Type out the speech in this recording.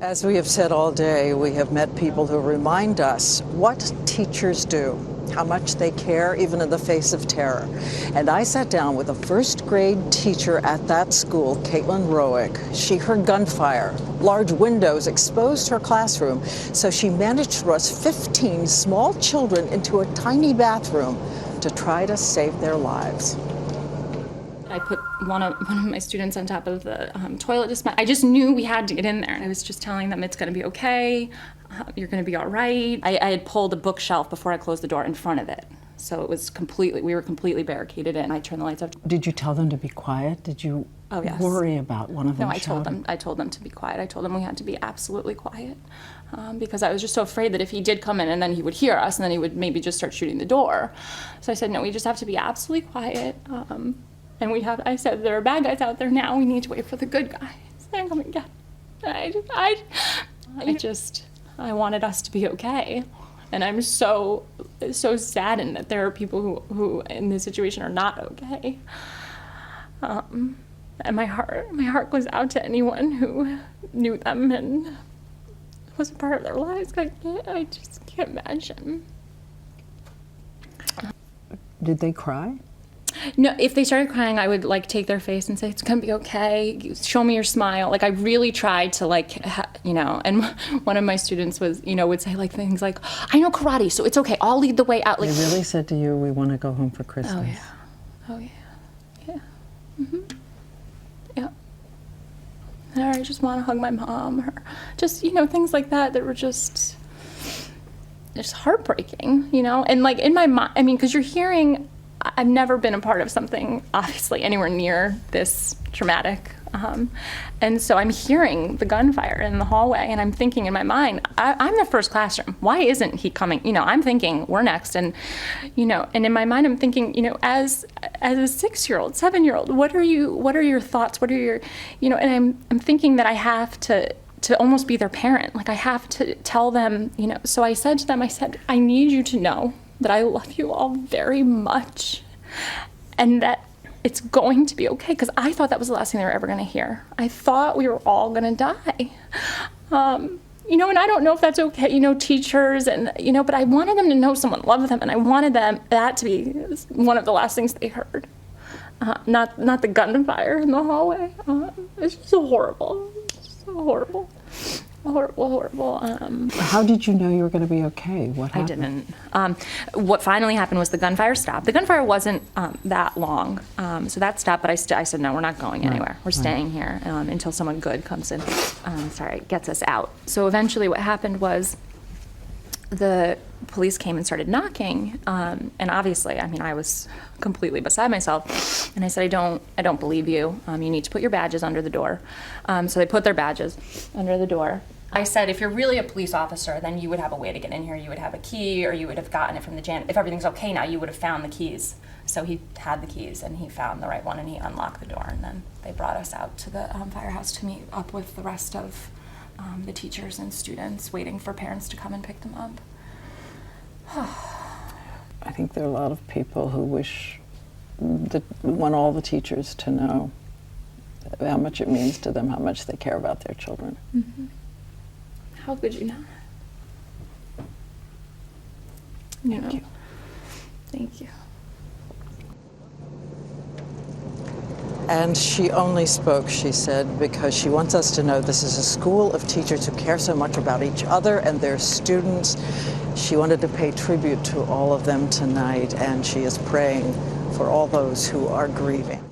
As we have said all day, we have met people who remind us what teachers do, how much they care, even in the face of terror. And I sat down with a first grade teacher at that school, Kaitlin Roig. She heard gunfire, large windows exposed her classroom, so she managed to rush 15 small children into a tiny bathroom to try to save their lives. I put one of my students on top of the toilet dispenser. I just knew we had to get in there. I was just telling them it's going to be okay. You're going to be all right. I had pulled a bookshelf before I closed the door in front of it. So it was we were completely barricaded in. I turned the lights off. Did you tell them to be quiet? Did you worry about one of them? No, I told them to be quiet. I told them we had to be absolutely quiet because I was just so afraid that if he did come in and then he would hear us and then he would maybe just start shooting the door. So I said, no, we just have to be absolutely quiet. And I said, there are bad guys out there now. We need to wait for the good guys. They're coming again. I wanted us to be okay. And I'm so saddened that there are people who in this situation are not okay. And my heart goes out to anyone who knew them and was a part of their lives. I just can't imagine. Did they cry? No, if they started crying, I would take their face and say, it's gonna be okay, show me your smile. I really tried to and one of my students would say things like, I know karate, so it's okay, I'll lead the way out. They really said to you, we want to go home for Christmas. Oh yeah. Mm-hmm. Yeah. Or I just want to hug my mom, or just, things like that were just heartbreaking, and in my mind, because you're hearing, I've never been a part of something, obviously, anywhere near this traumatic. And so I'm hearing the gunfire in the hallway, and I'm thinking in my mind, I'm the first classroom. Why isn't he coming? I'm thinking we're next. And, and in my mind, I'm thinking, as a 6-year-old, 7-year-old, what are your thoughts? What are your, and I'm thinking that I have to almost be their parent. I have to tell them, so I said to them, I need you to know that I love you all very much and that it's going to be okay, because I thought that was the last thing they were ever going to hear. I thought we were all going to die. And I don't know if that's okay, teachers and, but I wanted them to know someone loved them, and I wanted that to be one of the last things they heard. Not the gunfire in the hallway. It's just horrible. Horrible. How did you know you were going to be okay? What happened? I didn't. What finally happened was the gunfire stopped. The gunfire wasn't that long, so that stopped, but I said, no, we're not going anywhere. We're staying here until someone good comes in, gets us out. So eventually what happened was the police came and started knocking, and obviously, I was completely beside myself, and I said, I don't believe you. You need to put your badges under the door. So they put their badges under the door. I said, if you're really a police officer, then you would have a way to get in here. You would have a key, or you would have gotten it from the janitor. If everything's okay now, you would have found the keys. So he had the keys, and he found the right one, and he unlocked the door, and then they brought us out to the firehouse to meet up with the rest of the teachers and students, waiting for parents to come and pick them up. I think there are a lot of people who want all the teachers to know how much it means to them, how much they care about their children. Mm-hmm. How could you not? Thank you. Thank you. And she only spoke, she said, because she wants us to know this is a school of teachers who care so much about each other and their students. She wanted to pay tribute to all of them tonight, and she is praying for all those who are grieving.